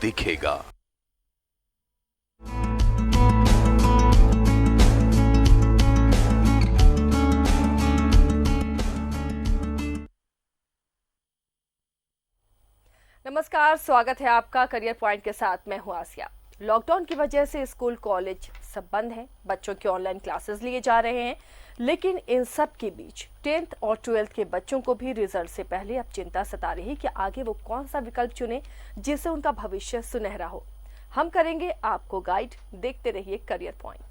दिखेगा। नमस्कार, स्वागत है आपका करियर पॉइंट के साथ। मैं हूं आसिया। लॉकडाउन की वजह से स्कूल कॉलेज सब बंद हैं, बच्चों के ऑनलाइन क्लासेस लिए जा रहे हैं, लेकिन इन सब के बीच 10th और 12th के बच्चों को भी रिजल्ट से पहले अब चिंता सता रही है कि आगे वो कौन सा विकल्प चुने जिससे उनका भविष्य सुनहरा हो। हम करेंगे आपको गाइड, देखते रहिए करियर पॉइंट।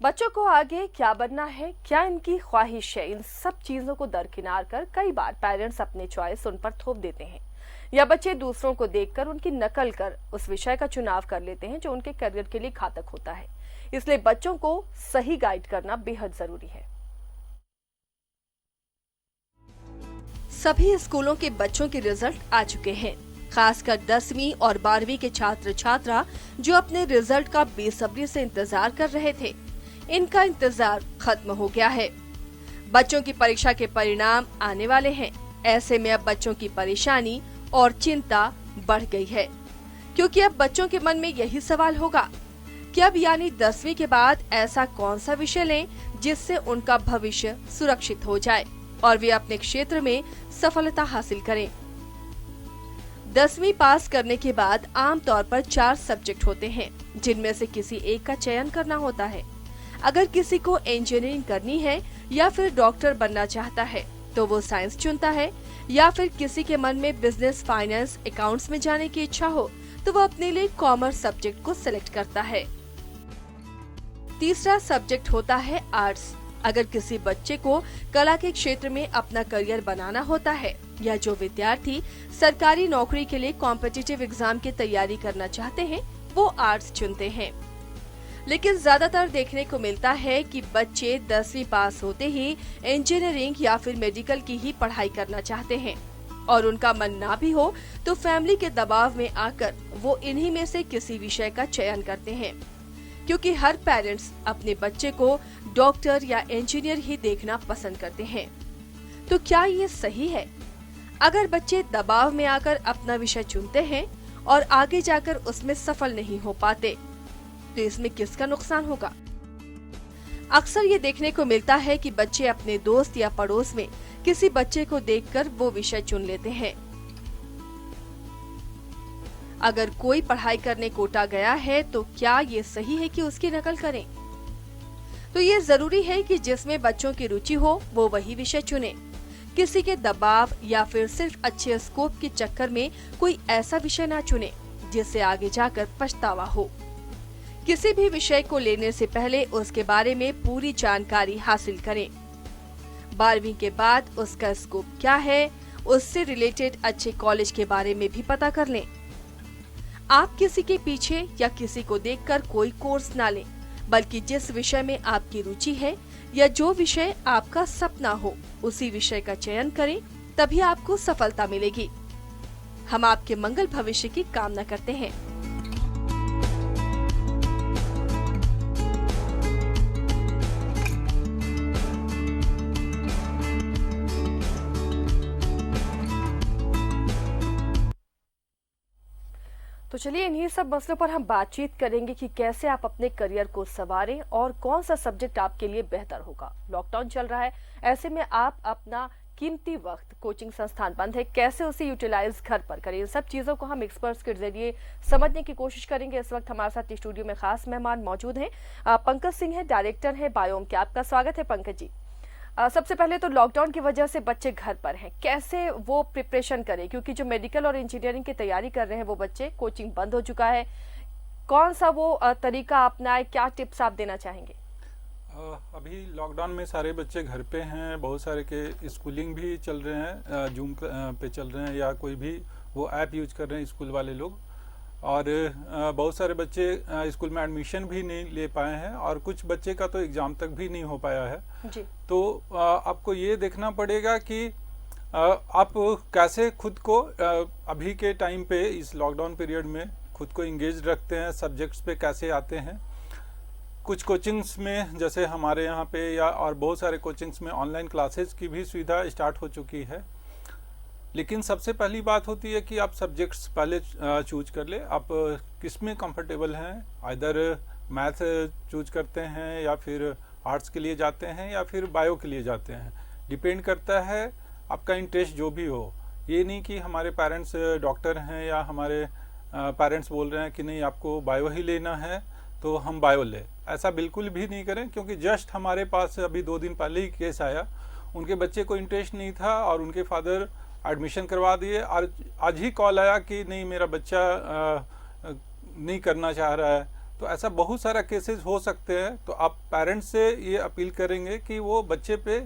बच्चों को आगे क्या बनना है, क्या इनकी ख्वाहिश है, इन सब चीजों को दरकिनार कर कई बार पेरेंट्स अपने चॉइस उन पर थोप देते हैं या बच्चे दूसरों को देखकर उनकी नकल कर उस विषय का चुनाव कर लेते हैं जो उनके करियर के लिए घातक होता है। इसलिए बच्चों को सही गाइड करना बेहद जरूरी है। सभी स्कूलों के बच्चों के रिजल्ट आ चुके हैं, खासकर 10वीं और 12वीं के छात्र छात्रा जो अपने रिजल्ट का बेसब्री से इंतजार कर रहे थे। इनका इंतजार खत्म हो गया है। बच्चों की परीक्षा के परिणाम आने वाले हैं। ऐसे में अब बच्चों की परेशानी और चिंता बढ़ गई है, क्योंकि अब बच्चों के मन में यही सवाल होगा कि अब यानी 10वीं के बाद ऐसा कौन सा विषय लें जिससे उनका भविष्य सुरक्षित हो जाए और वे अपने क्षेत्र में सफलता हासिल करें। 10वीं पास करने के बाद आमतौर पर 4 सब्जेक्ट होते हैं, जिनमें से किसी एक का चयन करना होता है। अगर किसी को इंजीनियरिंग करनी है या फिर डॉक्टर बनना चाहता है तो वो साइंस चुनता है, या फिर किसी के मन में बिजनेस, फाइनेंस, अकाउंट्स में जाने की इच्छा हो तो वो अपने लिए कॉमर्स सब्जेक्ट को सिलेक्ट करता है। तीसरा सब्जेक्ट होता है आर्ट्स। अगर किसी बच्चे को कला के क्षेत्र में अपना करियर बनाना होता है या जो विद्यार्थी सरकारी नौकरी के लिए कॉम्पिटिटिव एग्जाम की तैयारी करना चाहते हैं वो आर्ट्स चुनते हैं। लेकिन ज्यादातर देखने को मिलता है कि बच्चे 10वीं पास होते ही इंजीनियरिंग या फिर मेडिकल की ही पढ़ाई करना चाहते हैं, और उनका मन ना भी हो तो फैमिली के दबाव में आकर वो इन्हीं में से किसी विषय का चयन करते हैं, क्योंकि हर पेरेंट्स अपने बच्चे को डॉक्टर या इंजीनियर ही देखना पसंद करते हैं। तो क्या ये सही है? अगर बच्चे दबाव में आकर अपना विषय चुनते हैं और आगे जाकर उसमें सफल नहीं हो पाते तो इसमें किसका नुकसान होगा? अक्सर ये देखने को मिलता है कि बच्चे अपने दोस्त या पड़ोस में किसी बच्चे को देखकर वो विषय चुन लेते हैं। अगर कोई पढ़ाई करने कोटा गया है तो क्या ये सही है कि उसकी नकल करें? तो ये जरूरी है कि जिसमें बच्चों की रुचि हो वो वही विषय चुने। किसी के दबाव या फिर सिर्फ अच्छे स्कोप के चक्कर में कोई ऐसा विषय ना चुने जिससे आगे जाकर पछतावा हो। किसी भी विषय को लेने से पहले उसके बारे में पूरी जानकारी हासिल करें। 12वीं के बाद उसका स्कोप क्या है, उससे रिलेटेड अच्छे कॉलेज के बारे में भी पता कर लें। आप किसी के पीछे या किसी को देखकर कोई कोर्स ना लें, बल्कि जिस विषय में आपकी रुचि है या जो विषय आपका सपना हो उसी विषय का चयन करें, तभी आपको सफलता मिलेगी। हम आपके मंगल भविष्य की कामना करते हैं। तो चलिए इन्हीं सब मसलों पर हम बातचीत करेंगे कि कैसे आप अपने करियर को संवारें और कौन सा सब्जेक्ट आपके लिए बेहतर होगा। लॉकडाउन चल रहा है, ऐसे में आप अपना कीमती वक्त, कोचिंग संस्थान बंद है, कैसे उसे यूटिलाइज घर पर करें, इन सब चीजों को हम एक्सपर्ट्स के जरिए समझने की कोशिश करेंगे। इस वक्त हमारे साथ स्टूडियो में खास मेहमान मौजूद हैं। पंकज सिंह है, डायरेक्टर है बायोम के। आपका स्वागत है पंकज जी। सबसे पहले तो लॉकडाउन की वजह से बच्चे घर पर हैं, कैसे वो प्रिपरेशन करें, क्योंकि जो मेडिकल और इंजीनियरिंग की तैयारी कर रहे हैं वो बच्चे, कोचिंग बंद हो चुका है, कौन सा वो तरीका अपनाए, क्या टिप्स आप देना चाहेंगे? अभी लॉकडाउन में सारे बच्चे घर पे हैं, बहुत सारे के स्कूलिंग भी चल रहे हैं, जूम पे चल रहे हैं या कोई भी वो ऐप यूज कर रहे हैं स्कूल वाले लोग, और बहुत सारे बच्चे स्कूल में एडमिशन भी नहीं ले पाए हैं और कुछ बच्चे का तो एग्ज़ाम तक भी नहीं हो पाया है जी। तो आपको ये देखना पड़ेगा कि आप कैसे खुद को अभी के टाइम पे इस लॉकडाउन पीरियड में खुद को इंगेज रखते हैं, सब्जेक्ट्स पे कैसे आते हैं। कुछ कोचिंग्स में जैसे हमारे यहाँ पे या और बहुत सारे कोचिंग्स में ऑनलाइन क्लासेस की भी सुविधा स्टार्ट हो चुकी है। लेकिन सबसे पहली बात होती है कि आप सब्जेक्ट्स पहले चूज कर ले, आप किस में कंफर्टेबल हैं। आइदर मैथ चूज करते हैं या फिर आर्ट्स के लिए जाते हैं या फिर बायो के लिए जाते हैं। डिपेंड करता है आपका इंटरेस्ट जो भी हो। ये नहीं कि हमारे पेरेंट्स डॉक्टर हैं या हमारे पेरेंट्स बोल रहे हैं कि नहीं आपको बायो ही लेना है तो हम बायो ले, ऐसा बिल्कुल भी नहीं करें। क्योंकि जस्ट हमारे पास अभी 2 दिन पहले ही केस आया, उनके बच्चे को इंटरेस्ट नहीं था और उनके फादर एडमिशन करवा दिए। आज ही कॉल आया कि नहीं मेरा बच्चा नहीं करना चाह रहा है। तो ऐसा बहुत सारा केसेस हो सकते हैं। तो आप पेरेंट्स से ये अपील करेंगे कि वो बच्चे पे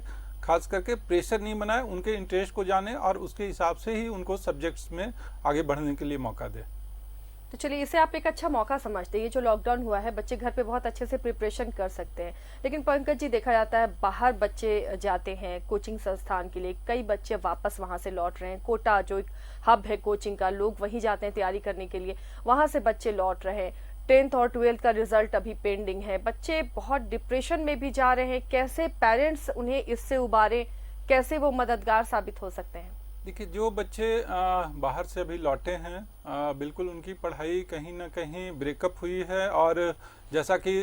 खास करके प्रेशर नहीं बनाए, उनके इंटरेस्ट को जाने और उसके हिसाब से ही उनको सब्जेक्ट्स में आगे बढ़ने के लिए मौका दे। तो चलिए, इसे आप एक अच्छा मौका समझते हैं। ये जो लॉकडाउन हुआ है, बच्चे घर पे बहुत अच्छे से प्रिपरेशन कर सकते हैं। लेकिन पंकज जी, देखा जाता है बाहर बच्चे जाते हैं कोचिंग संस्थान के लिए, कई बच्चे वापस वहां से लौट रहे हैं। कोटा जो एक हब है कोचिंग का, लोग वहीं जाते हैं तैयारी करने के लिए, वहां से बच्चे लौट रहे हैं। 10th और 12th का रिजल्ट अभी पेंडिंग है, बच्चे बहुत डिप्रेशन में भी जा रहे हैं। कैसे पेरेंट्स उन्हें इससे उबारें, कैसे वो मददगार साबित हो सकते हैं? देखिए, जो बच्चे बाहर से अभी लौटे हैं, बिल्कुल उनकी पढ़ाई कहीं ना कहीं ब्रेकअप हुई है। और जैसा कि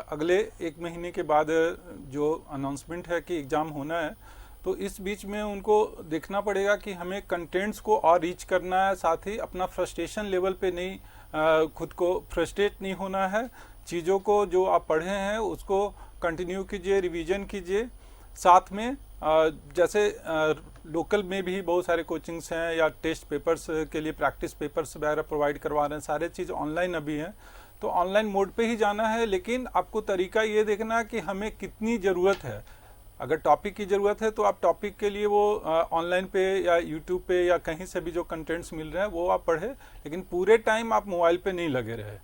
अगले 1 महीने के बाद जो अनाउंसमेंट है कि एग्ज़ाम होना है, तो इस बीच में उनको देखना पड़ेगा कि हमें कंटेंट्स को और रीच करना है, साथ ही अपना फ्रस्ट्रेशन लेवल पे नहीं, खुद को फ्रस्ट्रेट नहीं होना है। चीज़ों को जो आप पढ़े हैं उसको कंटिन्यू कीजिए, रिवीजन कीजिए। साथ में जैसे लोकल में भी बहुत सारे कोचिंग्स हैं या टेस्ट पेपर्स के लिए प्रैक्टिस पेपर्स वगैरह प्रोवाइड करवा रहे हैं। सारे चीज़ ऑनलाइन अभी हैं, तो ऑनलाइन मोड पे ही जाना है। लेकिन आपको तरीका ये देखना है कि हमें कितनी ज़रूरत है। अगर टॉपिक की ज़रूरत है तो आप टॉपिक के लिए वो ऑनलाइन पे या यूट्यूब पे या कहीं से भी जो कंटेंट्स मिल रहे हैं वो आप पढ़े, लेकिन पूरे टाइम आप मोबाइल पे नहीं लगे रहे।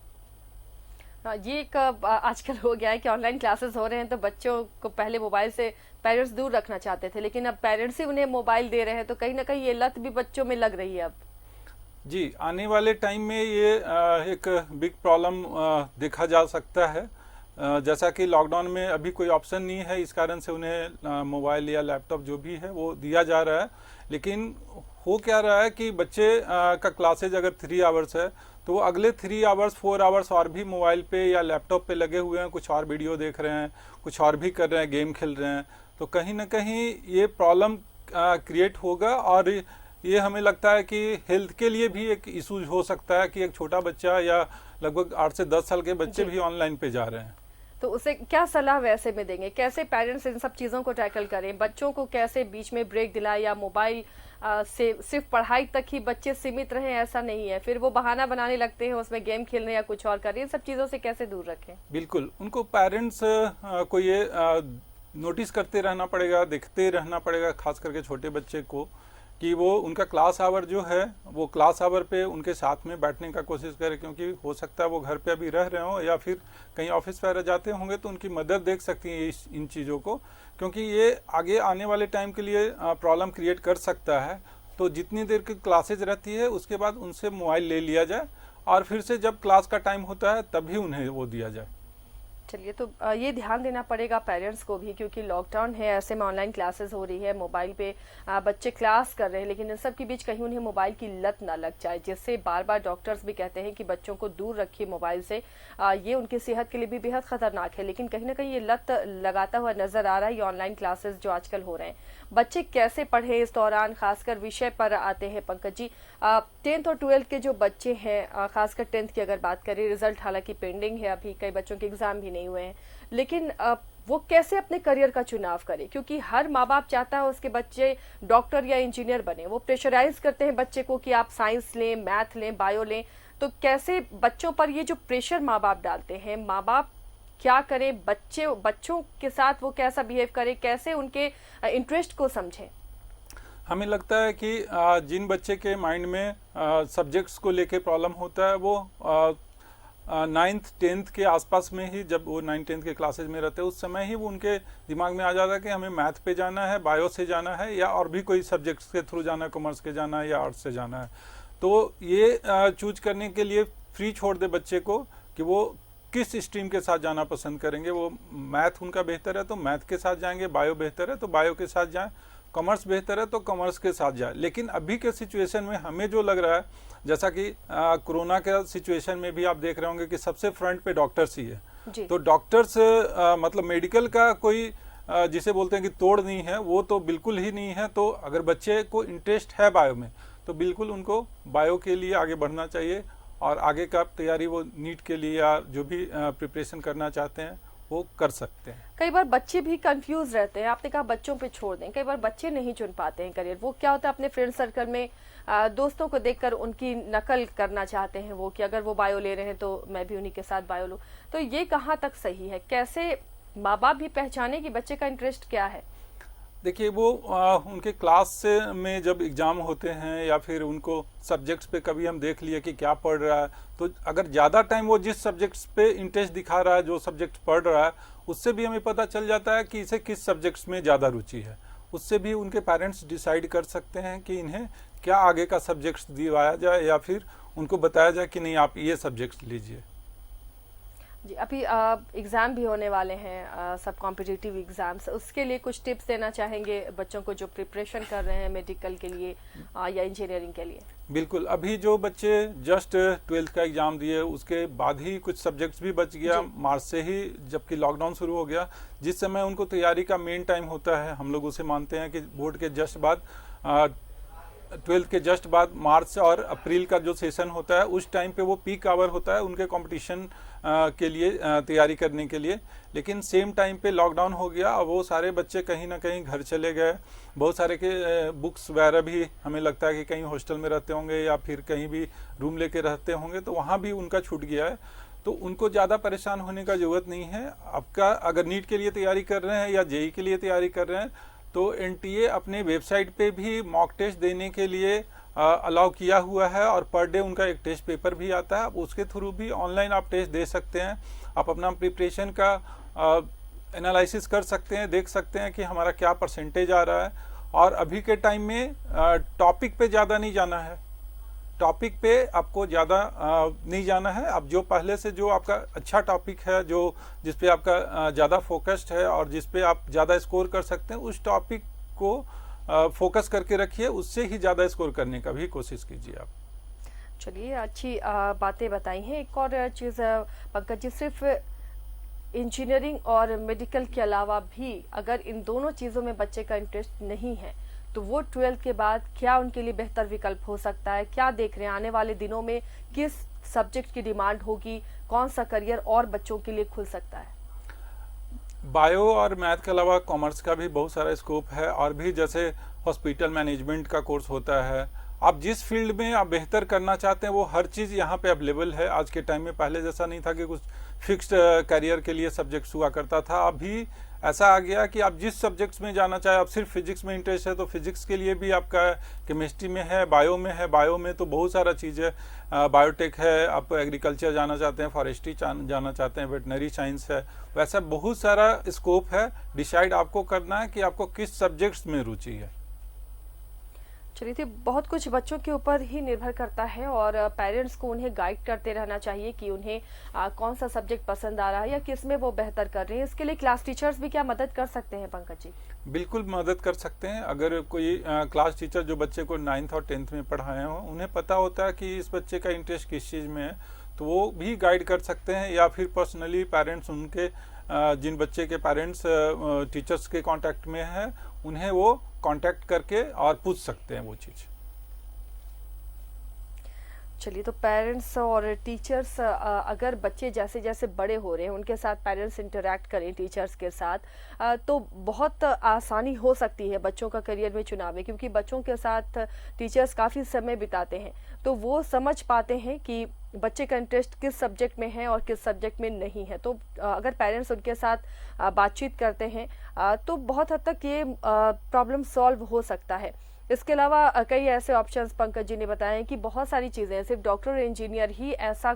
ये एक आजकल हो गया है कि ऑनलाइन क्लासेस हो रहे हैं, तो बच्चों को पहले मोबाइल से पेरेंट्स दूर रखना चाहते थे, लेकिन अब पेरेंट्स ही उन्हें मोबाइल दे रहे हैं, तो कहीं ना कहीं ये लत भी बच्चों में लग रही है अब। जी, आने वाले टाइम में ये एक बिग प्रॉब्लम देखा जा सकता है। जैसा कि लॉकडाउन में अभी कोई ऑप्शन नहीं है, इस कारण से उन्हें मोबाइल या लैपटॉप जो भी है वो दिया जा रहा है। लेकिन हो क्या रहा है कि बच्चे का क्लासेज अगर 3 आवर्स है तो वो अगले 3 आवर्स 4 आवर्स और भी मोबाइल पे या लैपटॉप पे लगे हुए हैं, कुछ और वीडियो देख रहे हैं, कुछ और भी कर रहे हैं, गेम खेल रहे हैं। तो कहीं ना कहीं ये प्रॉब्लम क्रिएट होगा और ये हमें लगता है कि हेल्थ के लिए भी एक इशू हो सकता है कि एक छोटा बच्चा या लगभग 8 से 10 साल के बच्चे भी ऑनलाइन पे जा रहे हैं। तो उसे क्या सलाह वैसे में देंगे, कैसे पेरेंट्स इन सब चीज़ों को टैकल करें? बच्चों को कैसे बीच में ब्रेक दिलाए, या मोबाइल से सिर्फ पढ़ाई तक ही बच्चे सीमित रहें, ऐसा नहीं है, फिर वो बहाना बनाने लगते हैं उसमें गेम खेलने या कुछ और करें, इन सब चीज़ों से कैसे दूर रखें? बिल्कुल, उनको पेरेंट्स को ये नोटिस करते रहना पड़ेगा, देखते रहना पड़ेगा, खास करके छोटे बच्चे को, कि वो उनका क्लास आवर जो है वो क्लास आवर पे उनके साथ में बैठने का कोशिश करें। क्योंकि हो सकता है वो घर पे अभी रह रहे हों या फिर कहीं ऑफिस वगैरह जाते होंगे, तो उनकी मदर देख सकती है इन चीज़ों को, क्योंकि ये आगे आने वाले टाइम के लिए प्रॉब्लम क्रिएट कर सकता है। तो जितनी देर की क्लासेज रहती है उसके बाद उनसे मोबाइल ले लिया जाए और फिर से जब क्लास का टाइम होता है तभी उन्हें वो दिया जाए। चलिए, तो ये ध्यान देना पड़ेगा पेरेंट्स को भी, क्योंकि लॉकडाउन है, ऐसे में ऑनलाइन क्लासेस हो रही है, मोबाइल पे बच्चे क्लास कर रहे हैं, लेकिन इन सब के बीच कहीं उन्हें मोबाइल की लत ना लग जाए, जिससे बार बार डॉक्टर्स भी कहते हैं कि बच्चों को दूर रखिए मोबाइल से। ये उनकी सेहत के लिए भी बेहद खतरनाक है। लेकिन कहीं ना कहीं ये लत लगाता हुआ नजर आ रहा है ये ऑनलाइन क्लासेस जो आजकल हो रहे हैं। बच्चे कैसे पढ़े इस दौरान, खासकर विषय पर आते हैं पंकज जी। 10th और 12th के जो बच्चे हैं, खासकर 10th की अगर बात करें, रिजल्ट हालांकि पेंडिंग है, अभी कई बच्चों के एग्जाम भी नहीं हुए हैं, लेकिन वो कैसे अपने करियर का चुनाव करें? क्योंकि हर माँ बाप चाहता है उसके बच्चे डॉक्टर या इंजीनियर बने, वो प्रेशराइज करते हैं बच्चे को कि आप साइंस लें, मैथ लें, बायो लें। तो कैसे बच्चों पर ये जो प्रेशर माँ बाप डालते हैं, माँ बाप क्या करें, बच्चों के साथ वो कैसा बिहेव करें, कैसे उनके इंटरेस्ट को समझें? हमें लगता है कि जिन बच्चे के माइंड में सब्जेक्ट्स को लेके प्रॉब्लम होता है वो 9th 10th के आसपास में ही, जब वो 9th 10th के क्लासेज में रहते हैं उस समय ही वो उनके दिमाग में आ जाता है कि हमें मैथ पे जाना है, बायो से जाना है या और भी कोई सब्जेक्ट्स के थ्रू जाना है, कॉमर्स के जाना है या आर्ट्स से जाना है। तो ये चूज करने के लिए फ्री छोड़ दे बच्चे को कि वो किस स्ट्रीम के साथ जाना पसंद करेंगे। वो मैथ उनका बेहतर है तो मैथ के साथ जाएंगे, बायो बेहतर है तो बायो के साथ जाएं, कॉमर्स बेहतर है तो कॉमर्स के साथ जाए। लेकिन अभी के सिचुएशन में हमें जो लग रहा है, जैसा कि कोरोना के सिचुएशन में भी आप देख रहे होंगे कि सबसे फ्रंट पे डॉक्टर्स ही है। तो डॉक्टर्स मतलब मेडिकल का कोई जिसे बोलते हैं कि तोड़ नहीं है, वो तो बिल्कुल ही नहीं है। तो अगर बच्चे को इंटरेस्ट है बायो में तो बिल्कुल उनको बायो के लिए आगे बढ़ना चाहिए और आगे का तैयारी वो नीट के लिए या जो भी प्रिपरेशन करना चाहते हैं वो कर सकते हैं। कई बार बच्चे भी कंफ्यूज रहते हैं, आपने कहा बच्चों पे छोड़ दें, कई बार बच्चे नहीं चुन पाते हैं करियर। वो क्या होता है, अपने फ्रेंड सर्कल में दोस्तों को देखकर उनकी नकल करना चाहते हैं वो, कि अगर वो बायो ले रहे हैं तो मैं भी उन्हीं के साथ बायो लूं। तो ये कहाँ तक सही है? कैसे माँ बाप भी पहचाने कि बच्चे का इंटरेस्ट क्या है? देखिए, वो उनके क्लास में जब एग्ज़ाम होते हैं या फिर उनको सब्जेक्ट्स पे कभी हम देख लिए कि क्या पढ़ रहा है, तो अगर ज़्यादा टाइम वो जिस सब्जेक्ट्स पे इंटरेस्ट दिखा रहा है, जो सब्जेक्ट पढ़ रहा है, उससे भी हमें पता चल जाता है कि इसे किस सब्जेक्ट्स में ज़्यादा रुचि है। उससे भी उनके पेरेंट्स डिसाइड कर सकते हैं कि इन्हें क्या आगे का सब्जेक्ट्स दिवाया जाए या फिर उनको बताया जाए कि नहीं आप ये सब्जेक्ट्स लीजिए। जी, अभी एग्ज़ाम भी होने वाले हैं, सब कॉम्पिटिटिव एग्ज़ाम्स, उसके लिए कुछ टिप्स देना चाहेंगे बच्चों को जो प्रिपरेशन कर रहे हैं मेडिकल के लिए या इंजीनियरिंग के लिए? बिल्कुल, अभी जो बच्चे जस्ट 12th का एग्ज़ाम दिए उसके बाद ही कुछ सब्जेक्ट्स भी बच गया मार्च से ही, जबकि लॉकडाउन शुरू हो गया। जिस समय उनको तैयारी का मेन टाइम होता है, हम लोग उसे मानते हैं कि बोर्ड के जस्ट बाद 12th के जस्ट बाद मार्च और अप्रैल का जो सेशन होता है, उस टाइम पे वो पीक आवर होता है उनके कंपटीशन के लिए तैयारी करने के लिए। लेकिन सेम टाइम पे लॉकडाउन हो गया और वो सारे बच्चे कहीं ना कहीं घर चले गए। बहुत सारे के बुक्स वगैरह भी हमें लगता है कि कहीं हॉस्टल में रहते होंगे या फिर कहीं भी रूम लेके रहते होंगे, तो वहाँ भी उनका छूट गया है। तो उनको ज़्यादा परेशान होने का ज़रूरत नहीं है। आपका अगर नीट के लिए तैयारी कर रहे हैं या जेई के लिए तैयारी कर रहे हैं तो एनटीए अपने वेबसाइट पे भी मॉक टेस्ट देने के लिए अलाउ किया हुआ है और पर डे उनका एक टेस्ट पेपर भी आता है। आप उसके थ्रू भी ऑनलाइन आप टेस्ट दे सकते हैं। आप अपना प्रिपरेशन का एनालिसिस कर सकते हैं, देख सकते हैं कि हमारा क्या परसेंटेज आ रहा है। और अभी के टाइम में टॉपिक पे ज़्यादा नहीं जाना है, टॉपिक पे आपको ज़्यादा नहीं जाना है। अब जो पहले से जो आपका अच्छा टॉपिक है, जो जिस पे आपका ज़्यादा फोकस्ड है और जिस पे आप ज़्यादा स्कोर कर सकते हैं, उस टॉपिक को फोकस करके रखिए, उससे ही ज़्यादा स्कोर करने का भी कोशिश कीजिए आप। चलिए, अच्छी बातें बताई हैं। एक और चीज़ पंकज जी, सिर्फ इंजीनियरिंग और मेडिकल के अलावा भी अगर इन दोनों चीज़ों में बच्चे का इंटरेस्ट नहीं है तो वो 12th के बाद क्या उनके लिए बेहतर विकल्प हो सकता है? क्या देख रहे हैं आने वाले दिनों में, किस सब्जेक्ट की डिमांड होगी, कौन सा करियर और बच्चों के लिए खुल सकता है? बायो और मैथ के अलावा कॉमर्स का भी बहुत सारा स्कोप है और भी जैसे हॉस्पिटल मैनेजमेंट का कोर्स होता है। आप जिस फील्ड में आप बेहतर करना चाहते हैं वो हर चीज़ यहाँ पे अवेलेबल है आज के टाइम में। पहले जैसा नहीं था कि कुछ फिक्स्ड करियर के लिए सब्जेक्ट्स हुआ करता था। अभी ऐसा आ गया कि आप जिस सब्जेक्ट्स में जाना चाहे, आप सिर्फ फिजिक्स में इंटरेस्ट है तो फिजिक्स के लिए भी आपका केमिस्ट्री में है, बायो में है, बायो में तो बहुत सारा चीज़ है, बायोटेक है, आप एग्रीकल्चर जाना चाहते हैं, फॉरेस्ट्री जाना चाहते हैं, वेटनरी साइंस है, वैसा बहुत सारा स्कोप है। डिसाइड आपको करना है कि आपको किस सब्जेक्ट्स में रुचि है। चलिए, तो बहुत कुछ बच्चों के ऊपर ही निर्भर करता है और पेरेंट्स को उन्हें गाइड करते रहना चाहिए कि उन्हें कौन सा सब्जेक्ट पसंद आ रहा है या किस में वो बेहतर कर रहे हैं। इसके लिए क्लास टीचर्स भी क्या मदद कर सकते हैं पंकज जी? बिल्कुल मदद कर सकते हैं। अगर कोई क्लास टीचर जो बच्चे को 9th और 10th में पढ़ाए हों, उन्हें पता होता है कि इस बच्चे का इंटरेस्ट किस चीज़ में है, तो वो भी गाइड कर सकते हैं। या फिर पर्सनली पेरेंट्स उनके जिन बच्चे के पेरेंट्स टीचर्स के कांटेक्ट में हैं, उन्हें वो कांटेक्ट करके और पूछ सकते हैं वो चीज़। चलिए, तो पेरेंट्स और टीचर्स, अगर बच्चे जैसे जैसे बड़े हो रहे हैं उनके साथ पेरेंट्स इंटरेक्ट करें टीचर्स के साथ, तो बहुत आसानी हो सकती है बच्चों का करियर में चुनाव में, क्योंकि बच्चों के साथ टीचर्स काफ़ी समय बिताते हैं तो वो समझ पाते हैं कि बच्चे का इंटरेस्ट किस सब्जेक्ट में है और किस सब्जेक्ट में नहीं है। तो अगर पेरेंट्स उनके साथ बातचीत करते हैं तो बहुत हद तक ये प्रॉब्लम सॉल्व हो सकता है। इसके अलावा कई ऐसे ऑप्शंस पंकज जी ने बताए हैं कि बहुत सारी चीज़ें हैं, सिर्फ डॉक्टर और इंजीनियर ही ऐसा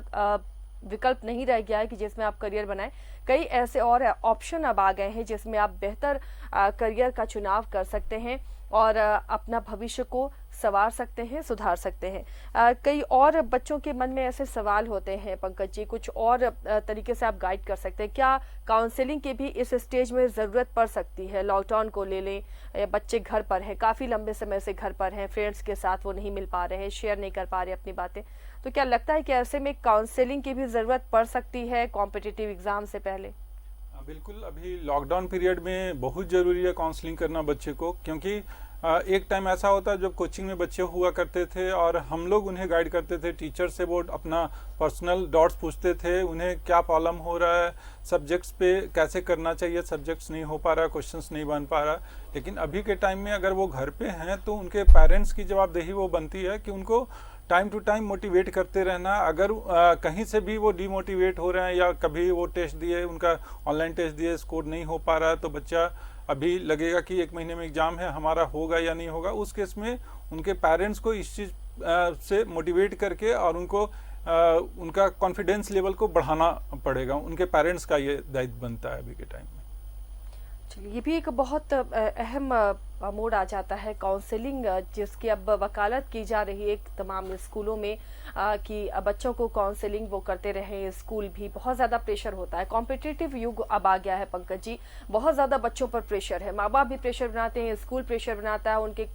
विकल्प नहीं रह गया है कि जिसमें आप करियर बनाएं। कई ऐसे और ऑप्शन अब आ गए हैं जिसमें आप बेहतर करियर का चुनाव कर सकते हैं और अपना भविष्य को संवार सकते हैं, सुधार सकते हैं। कई और बच्चों के मन में ऐसे सवाल होते हैं पंकज जी, कुछ और तरीके से आप गाइड कर सकते हैं क्या? काउंसलिंग की भी इस स्टेज में ज़रूरत पड़ सकती है? लॉकडाउन को ले लें, बच्चे घर पर हैं, काफ़ी लंबे समय से घर पर हैं, फ्रेंड्स के साथ वो नहीं मिल पा रहे हैं, शेयर नहीं कर पा रहे अपनी बातें, तो क्या लगता है कि ऐसे में काउंसलिंग की भी ज़रूरत पड़ सकती है कॉम्पिटिटिव एग्ज़ाम से पहले? बिल्कुल, अभी लॉकडाउन पीरियड में बहुत ज़रूरी है काउंसलिंग करना बच्चे को, क्योंकि एक टाइम ऐसा होता है जब कोचिंग में बच्चे हुआ करते थे और हम लोग उन्हें गाइड करते थे, टीचर से वो अपना पर्सनल डाउट्स पूछते थे, उन्हें क्या प्रॉब्लम हो रहा है, सब्जेक्ट्स पे कैसे करना चाहिए, सब्जेक्ट्स नहीं हो पा रहा, क्वेश्चंस नहीं बन पा रहा। लेकिन अभी के टाइम में अगर वो घर पे हैं तो उनके पेरेंट्स की जवाबदेही वो बनती है कि उनको टाइम टू टाइम मोटिवेट करते रहना। अगर कहीं से भी वो डिमोटिवेट हो रहे हैं या कभी वो टेस्ट दिए, उनका ऑनलाइन टेस्ट दिए, स्कोर नहीं हो पा रहा है, तो बच्चा अभी लगेगा कि 1 महीने में एग्जाम है, हमारा होगा या नहीं होगा, उस केस में उनके पेरेंट्स को इस चीज़ से मोटिवेट करके और उनको उनका कॉन्फिडेंस लेवल को बढ़ाना पड़ेगा। उनके पेरेंट्स का ये दायित्व बनता है अभी के टाइम में। चलिए, ये भी एक बहुत अहम मोड़ आ जाता है काउंसलिंग, जिसकी अब वकालत की जा रही है तमाम स्कूलों में कि बच्चों को काउंसलिंग वो करते रहे। स्कूल भी बहुत ज़्यादा प्रेशर होता है, कॉम्पिटिटिव युग अब आ गया है पंकज जी, बहुत ज़्यादा बच्चों पर प्रेशर है, माँ बाप भी प्रेशर बनाते हैं, स्कूल प्रेशर बनाता है, उनके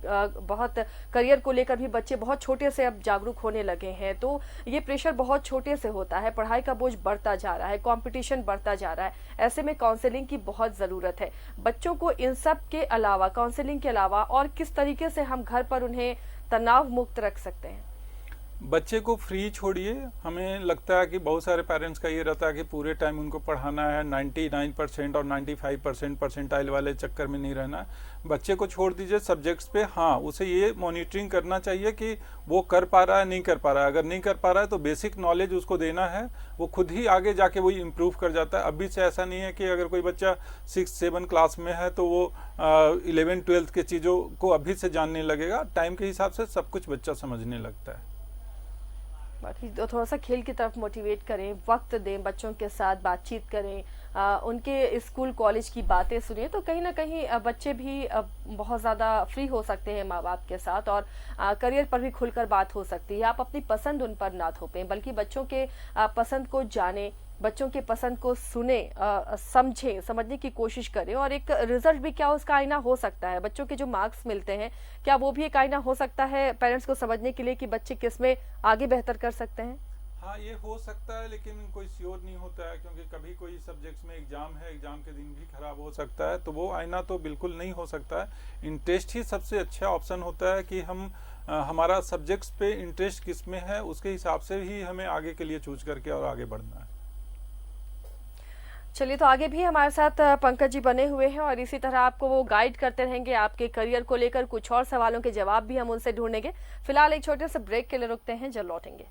बहुत करियर को लेकर भी बच्चे बहुत छोटे से अब जागरूक होने लगे हैं, तो ये प्रेशर बहुत छोटे से होता है, पढ़ाई का बोझ बढ़ता जा रहा है, कॉम्पिटिशन बढ़ता जा रहा है। ऐसे में काउंसलिंग की बहुत ज़रूरत है। बच्चों को इन सब के अलावा, काउंसलिंग के अलावा और किस तरीके से हम घर पर उन्हें तनाव मुक्त रख सकते हैं? बच्चे को फ्री छोड़िए। हमें लगता है कि बहुत सारे पेरेंट्स का ये रहता है कि पूरे टाइम उनको पढ़ाना है, 99% और 95% परसेंटाइल वाले चक्कर में नहीं रहना है। बच्चे को छोड़ दीजिए सब्जेक्ट्स पे। हाँ, उसे ये मॉनिटरिंग करना चाहिए कि वो कर पा रहा है, नहीं कर पा रहा है। अगर नहीं कर पा रहा है तो बेसिक नॉलेज उसको देना है, वो खुद ही आगे जाके वही इम्प्रूव कर जाता है। अभी से ऐसा नहीं है कि अगर कोई बच्चा 6-7 क्लास में है तो वो 11-12 के चीज़ों को अभी से जानने लगेगा। टाइम के हिसाब से सब कुछ बच्चा समझने लगता है। बाकी तो थोड़ा सा खेल की तरफ मोटिवेट करें, वक्त दें, बच्चों के साथ बातचीत करें, उनके स्कूल कॉलेज की बातें सुनिए, तो कहीं ना कहीं बच्चे भी बहुत ज़्यादा फ्री हो सकते हैं माँ बाप के साथ, और करियर पर भी खुलकर बात हो सकती है। आप अपनी पसंद उन पर ना थोपें, बल्कि बच्चों के पसंद को जानें, बच्चों के पसंद को सुने, समझें, समझने की कोशिश करें। और एक रिजल्ट भी क्या उसका आईना हो सकता है, बच्चों के जो मार्क्स मिलते हैं क्या वो भी एक आईना हो सकता है पेरेंट्स को समझने के लिए कि बच्चे किस में आगे बेहतर कर सकते हैं? हाँ, ये हो सकता है, लेकिन कोई श्योर नहीं होता है, क्योंकि कभी कोई सब्जेक्ट्स में एग्जाम है, एग्जाम के दिन भी खराब हो सकता है, तो वो आईना तो बिल्कुल नहीं हो सकता है। इंटरेस्ट ही सबसे अच्छा ऑप्शन होता है कि हम हमारा सब्जेक्ट्स पे इंटरेस्ट किस में है, उसके हिसाब से ही हमें आगे के लिए चूज करके और आगे बढ़ना है। चलिए, तो आगे भी हमारे साथ पंकज जी बने हुए हैं और इसी तरह आपको वो गाइड करते रहेंगे, आपके करियर को लेकर कुछ और सवालों के जवाब भी हम उनसे ढूंढेंगे। फिलहाल एक छोटे से ब्रेक के लिए रुकते हैं, जब लौटेंगे।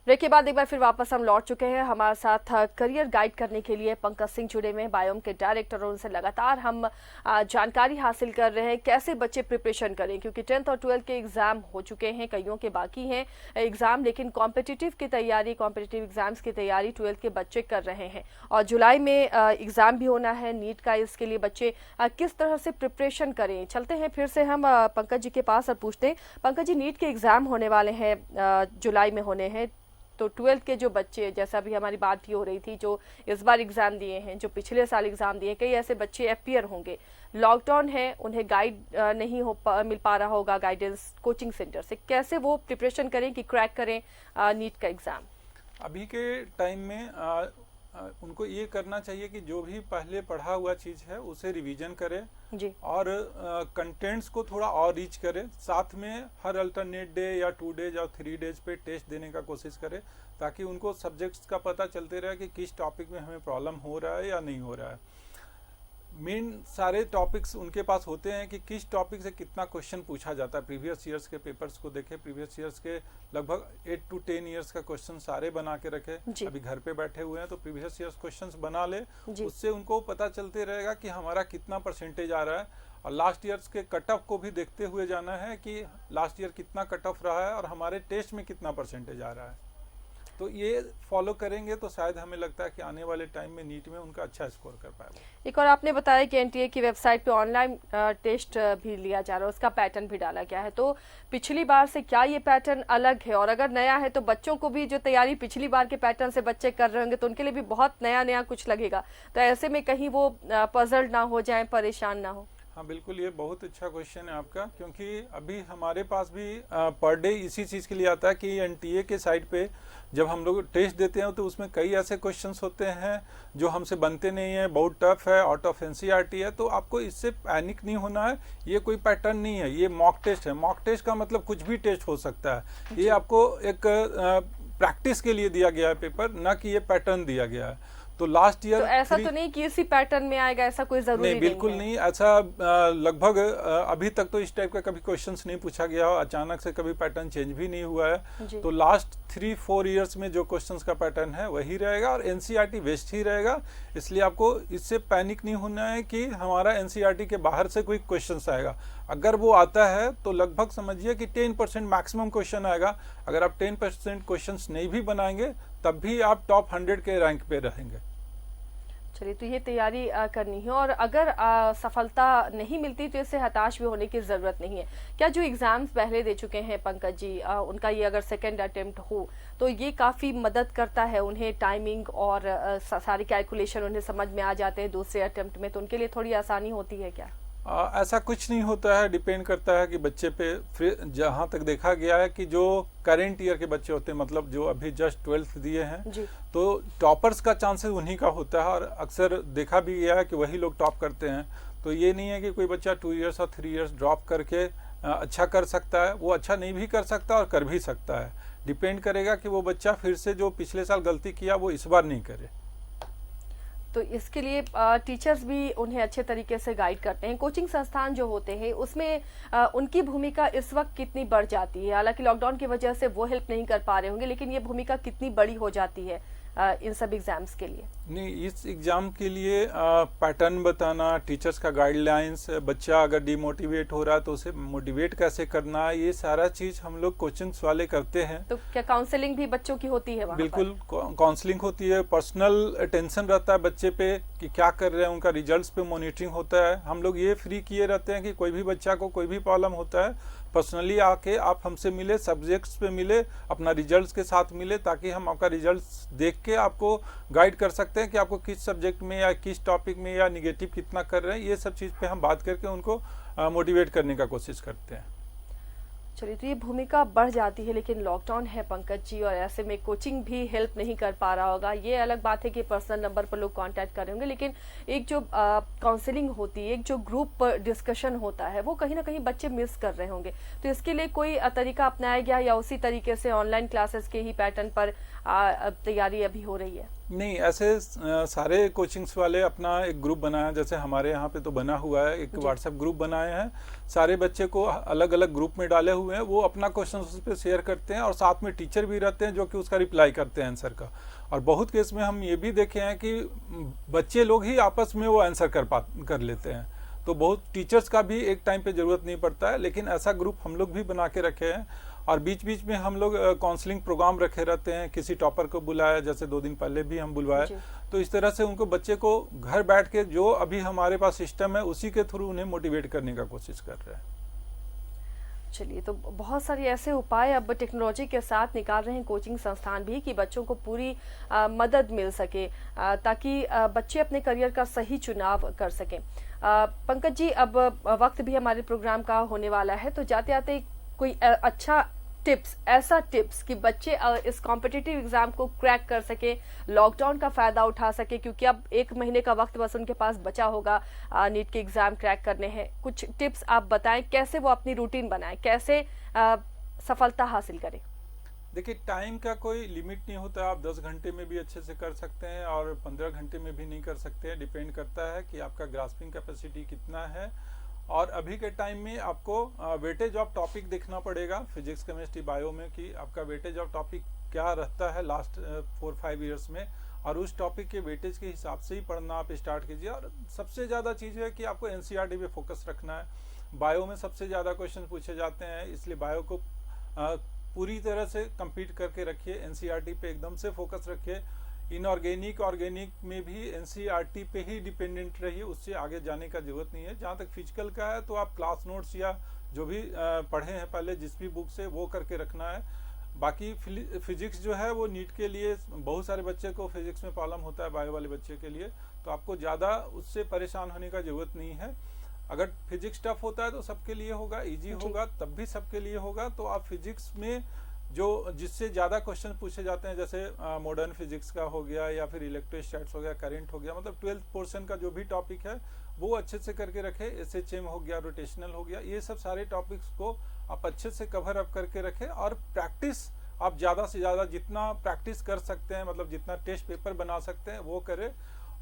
ब्रेक के बाद एक बार फिर वापस हम लौट चुके हैं। हमारे साथ करियर गाइड करने के लिए पंकज सिंह जुड़े हुए हैं, बायोम के डायरेक्टर, और उनसे लगातार हम जानकारी हासिल कर रहे हैं कैसे बच्चे प्रिपरेशन करें, क्योंकि 10th और 12th के एग्जाम हो चुके हैं, कईयों के बाकी हैं एग्जाम, लेकिन कॉम्पिटिटिव की तैयारी, कॉम्पिटिटिव एग्जाम्स की तैयारी 12th के बच्चे कर रहे हैं। और जुलाई में एग्जाम भी होना है नीट का, इसके लिए बच्चे किस तरह से प्रिपरेशन करें। चलते हैं फिर से हम पंकज जी के पास और पूछते हैं, पंकज जी, नीट के एग्जाम होने वाले हैं, जुलाई में होने हैं, तो 12th के जो बच्चे, जैसा भी हमारी बात भी हो रही थी, जो इस बार एग्जाम दिए हैं, जो पिछले साल एग्जाम दिए, कई ऐसे बच्चे अपीयर होंगे, लॉकडाउन है, उन्हें गाइड नहीं मिल पा रहा होगा गाइडेंस कोचिंग सेंटर से, कैसे वो प्रिपरेशन करें कि क्रैक करें नीट का एग्जाम? अभी के टाइम में उनको ये करना चाहिए कि जो भी पहले पढ़ा हुआ चीज़ है उसे रिवीजन करें जी, और कंटेंट्स को थोड़ा और रीच करें। साथ में हर अल्टरनेट डे या 2 डेज और 3 डेज पे टेस्ट देने का कोशिश करें, ताकि उनको सब्जेक्ट्स का पता चलते रहे कि किस टॉपिक में हमें प्रॉब्लम हो रहा है या नहीं हो रहा है। मेन सारे टॉपिक्स उनके पास होते हैं कि किस टॉपिक से कितना क्वेश्चन पूछा जाता है। प्रीवियस ईयर्स के पेपर्स को देखें, प्रीवियस ईयर्स के लगभग 8 to 10 ईयर्स का क्वेश्चन सारे बना के रखे। अभी घर पे बैठे हुए हैं तो प्रीवियस ईयर्स क्वेश्चंस बना ले, उससे उनको पता चलते रहेगा कि हमारा कितना परसेंटेज आ रहा है। और लास्ट ईयर्स के कट ऑफ को भी देखते हुए जाना है कि लास्ट ईयर कितना कट ऑफ रहा है और हमारे टेस्ट में कितना परसेंटेज आ रहा है। तो ये फॉलो करेंगे तो शायद हमें लगता है कि आने वाले टाइम में नीट में उनका अच्छा स्कोर कर पाएगा। एक और आपने बताया कि एनटीए की वेबसाइट पे ऑनलाइन टेस्ट भी लिया जा रहा है, उसका पैटर्न भी डाला गया है। तो पिछली बार से क्या ये पैटर्न अलग है, और अगर नया है तो बच्चों को भी जो तैयारी पिछली बार के पैटर्न से बच्चे कर रहे होंगे तो उनके लिए भी बहुत नया नया कुछ लगेगा, तो ऐसे में कहीं वो पजल ना हो जाए, परेशान ना हो? हाँ बिल्कुल, ये बहुत अच्छा क्वेश्चन है आपका, क्योंकि अभी हमारे पास भी पर डे इसी चीज़ के लिए आता है कि एनटीए के साइट पे जब हम लोग टेस्ट देते हैं तो उसमें कई ऐसे क्वेश्चंस होते हैं जो हमसे बनते नहीं है, बहुत टफ है, आउट ऑफ एनसीईआरटी है। तो आपको इससे पैनिक नहीं होना है, ये कोई पैटर्न नहीं है, ये मॉक टेस्ट है। मॉक टेस्ट का मतलब कुछ भी टेस्ट हो सकता है। ये आपको एक प्रैक्टिस के लिए दिया गया है पेपर, ना कि ये पैटर्न दिया गया है। तो लास्ट ईयर तो ऐसा तो नहीं कि इसी पैटर्न में आएगा, ऐसा कोई जरूरी नहीं, बिल्कुल नहीं। ऐसा लगभग अभी तक तो इस टाइप का कभी क्वेश्चंस नहीं पूछा गया हो, अचानक से कभी पैटर्न चेंज भी नहीं हुआ है। तो लास्ट 3-4 इयर्स में जो क्वेश्चंस का पैटर्न है वही रहेगा और एनसीईआरटी वेस्ट ही रहेगा। इसलिए आपको इससे पैनिक नहीं होना है कि हमारा एनसीईआरटी के बाहर से कोई क्वेश्चंस आएगा। अगर वो आता है तो लगभग समझिए कि 10% मैक्सिमम क्वेश्चन आएगा। अगर आप 10% क्वेश्चंस नहीं भी बनाएंगे तब भी आप टॉप 100 के रैंक पे रहेंगे। चलिए, तो ये तैयारी करनी है, और अगर सफलता नहीं मिलती तो इससे हताश भी होने की ज़रूरत नहीं है। क्या जो एग्ज़ाम्स पहले दे चुके हैं पंकज जी, उनका ये अगर सेकंड अटेम्प्ट हो तो ये काफ़ी मदद करता है उन्हें, टाइमिंग और सारी कैलकुलेशन उन्हें समझ में आ जाते हैं दूसरे अटेम्प्ट में, तो उनके लिए थोड़ी आसानी होती है क्या? ऐसा कुछ नहीं होता है, डिपेंड करता है कि बच्चे पे। फिर जहाँ तक देखा गया है कि जो करेंट ईयर के बच्चे होते हैं, मतलब जो अभी जस्ट 12th दिए हैं, तो टॉपर्स का चांसेस उन्हीं का होता है और अक्सर देखा भी गया है कि वही लोग टॉप करते हैं। तो ये नहीं है कि कोई बच्चा 2 इयर्स और 3 इयर्स ड्रॉप करके अच्छा कर सकता है। वो अच्छा नहीं भी कर सकता और कर भी सकता है। डिपेंड करेगा कि वो बच्चा फिर से जो पिछले साल गलती किया वो इस बार नहीं करे। तो इसके लिए टीचर्स भी उन्हें अच्छे तरीके से गाइड करते हैं। कोचिंग संस्थान जो होते हैं उसमें उनकी भूमिका इस वक्त कितनी बढ़ जाती है? हालांकि लॉकडाउन की वजह से वो हेल्प नहीं कर पा रहे होंगे, लेकिन ये भूमिका कितनी बड़ी हो जाती है इन सब एग्जाम्स के लिए? नहीं, इस एग्जाम के लिए पैटर्न बताना, टीचर्स का गाइडलाइंस, बच्चा अगर डिमोटिवेट हो रहा है तो उसे मोटिवेट कैसे करना, ये सारा चीज हम लोग कोचिंग्स वाले करते हैं। तो क्या काउंसलिंग भी बच्चों की होती है वहाँ पर? बिल्कुल, काउंसलिंग होती है, पर्सनल अटेंशन रहता है बच्चे पे कि क्या कर रहे हैं, उनका रिजल्ट्स पे मॉनिटरिंग होता है। हम लोग ये फ्री किए रहते हैं कि कोई भी बच्चा को कोई भी प्रॉब्लम होता है पर्सनली आके आप हमसे मिले, सब्जेक्ट्स पे मिले, अपना रिजल्ट्स के साथ मिले, ताकि हम आपका रिजल्ट्स देख के आपको गाइड कर सकते हैं कि आपको किस सब्जेक्ट में या किस टॉपिक में या निगेटिव कितना कर रहे हैं। ये सब चीज़ पे हम बात करके उनको मोटिवेट करने का कोशिश करते हैं। चलिए, तो ये भूमिका बढ़ जाती है, लेकिन लॉकडाउन है पंकज जी, और ऐसे में कोचिंग भी हेल्प नहीं कर पा रहा होगा। ये अलग बात है कि पर्सनल नंबर पर लोग कांटेक्ट कर रहे होंगे, लेकिन एक जो काउंसलिंग होती है, एक जो ग्रुप डिस्कशन होता है, वो कहीं ना कहीं बच्चे मिस कर रहे होंगे। तो इसके लिए कोई तरीका अपनाया गया या उसी तरीके से ऑनलाइन क्लासेस के ही पैटर्न पर तैयारी अभी हो रही है? नहीं, ऐसे सारे कोचिंग्स वाले अपना एक ग्रुप बनाया, जैसे हमारे यहाँ पे तो बना हुआ है, एक व्हाट्सएप ग्रुप बनाए हैं, सारे बच्चे को अलग अलग ग्रुप में डाले हुए हैं। वो अपना क्वेश्चन उस पर शेयर करते हैं और साथ में टीचर भी रहते हैं जो कि उसका रिप्लाई करते हैं आंसर का। और बहुत केस में हम ये भी देखे हैं कि बच्चे लोग ही आपस में वो आंसर कर लेते हैं। तो बहुत टीचर्स का भी एक टाइम पे जरूरत नहीं पड़ता है, लेकिन ऐसा ग्रुप हम लोग भी बना के रखे हैं। और बीच बीच में हम लोग काउंसलिंग प्रोग्राम रखे रहते हैं, किसी टॉपर को बुलाया, जैसे 2 दिन पहले भी हम बुलवाए। तो इस तरह से उनको बच्चे को घर बैठ के जो अभी हमारे पास सिस्टम है उसी के थ्रू उन्हें मोटिवेट करने का कोशिश कर रहे हैं। चलिए, तो बहुत सारे ऐसे उपाय अब टेक्नोलॉजी के साथ निकाल रहे हैं कोचिंग संस्थान भी कि बच्चों को पूरी मदद मिल सके, ताकि बच्चे अपने करियर का सही चुनाव कर सकें। पंकज जी, अब वक्त भी हमारे प्रोग्राम का होने वाला है, तो जाते आते कोई अच्छा टिप्स, ऐसा टिप्स कि बच्चे इस कॉम्पिटिटिव एग्जाम को क्रैक कर सके, लॉकडाउन का फायदा उठा सके, क्योंकि अब 1 महीने का वक्त बस उनके पास बचा होगा नीट के एग्जाम क्रैक करने हैं। कुछ टिप्स आप बताएं, कैसे वो अपनी रूटीन बनाएं, कैसे सफलता हासिल करें? देखिए, टाइम का कोई लिमिट नहीं होता। आप 10 घंटे में भी अच्छे से कर सकते हैं और 15 घंटे में भी नहीं कर सकते हैं। डिपेंड करता है कि आपका ग्रास्पिंग कैपेसिटी कितना है। और अभी के टाइम में आपको वेटेज ऑफ टॉपिक देखना पड़ेगा फिजिक्स, केमिस्ट्री, बायो में, कि आपका वेटेज ऑफ टॉपिक क्या रहता है लास्ट 4-5 ईयर्स में। और उस टॉपिक के वेटेज के हिसाब से ही पढ़ना आप स्टार्ट कीजिए। और सबसे ज़्यादा चीज़ है कि आपको एनसीईआरटी पे फोकस रखना है। बायो में सबसे ज़्यादा क्वेश्चन पूछे जाते हैं, इसलिए बायो को पूरी तरह से कंप्लीट करके रखिए, एनसीईआरटी पे एकदम से फोकस रखिए। इनऑर्गेनिक ऑर्गेनिक में भी एनसीईआरटी पे ही डिपेंडेंट रहिए, उससे आगे जाने का जरूरत नहीं है। जहाँ तक फिजिकल का है तो आप क्लास नोट्स या जो भी पढ़े हैं पहले जिस भी बुक से वो करके रखना है। बाकी फिजिक्स जो है वो नीट के लिए बहुत सारे बच्चे को फिजिक्स में प्रॉब्लम होता है, बायो वाले बच्चे के लिए, तो आपको ज़्यादा उससे परेशान होने का जरूरत नहीं है। अगर फिजिक्स टफ होता है तो सबके लिए होगा, इजी होगा तब भी सबके लिए होगा। तो आप फिजिक्स में जो जिससे ज़्यादा क्वेश्चन पूछे जाते हैं, जैसे मॉडर्न फिजिक्स का हो गया या फिर इलेक्ट्रोस्टैटिक्स हो गया, करंट हो गया, मतलब 12th पोर्शन का जो भी टॉपिक है वो अच्छे से करके रखे। एसएचएम हो गया, रोटेशनल हो गया, ये सब सारे टॉपिक्स को आप अच्छे से कवर अप करके रखें। और प्रैक्टिस आप ज़्यादा से ज़्यादा जितना प्रैक्टिस कर सकते हैं, मतलब जितना टेस्ट पेपर बना सकते हैं वो करें।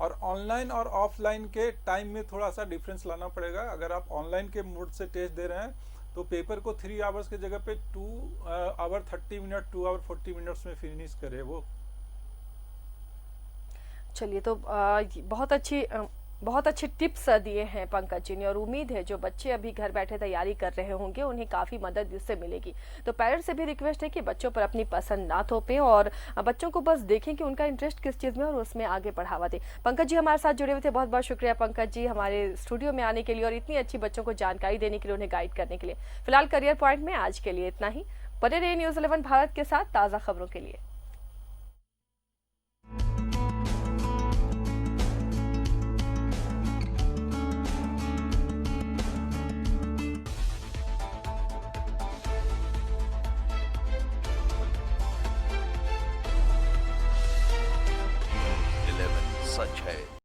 और ऑनलाइन और ऑफलाइन के टाइम में थोड़ा सा डिफरेंस लाना पड़ेगा। अगर आप ऑनलाइन के मोड से टेस्ट दे रहे हैं तो पेपर को 3 आवर्स के जगह पे 2 आवर 30 मिनट 2 आवर 40 मिनट्स में फिनिश करे वो। चलिए, तो बहुत अच्छे टिप्स दिए हैं पंकज जी ने, और उम्मीद है जो बच्चे अभी घर बैठे तैयारी कर रहे होंगे उन्हें काफ़ी मदद इससे मिलेगी। तो पेरेंट्स से भी रिक्वेस्ट है कि बच्चों पर अपनी पसंद ना थोपें और बच्चों को बस देखें कि उनका इंटरेस्ट किस चीज़ में और उसमें आगे बढ़ावा दें। पंकज जी हमारे साथ जुड़े हुए थे, बहुत बहुत शुक्रिया पंकज जी हमारे स्टूडियो में आने के लिए और इतनी अच्छी बच्चों को जानकारी देने के लिए, उन्हें गाइड करने के लिए। फिलहाल करियर पॉइंट में आज के लिए इतना ही। बने रहिए न्यूज़ 11 भारत के साथ ताज़ा खबरों के लिए।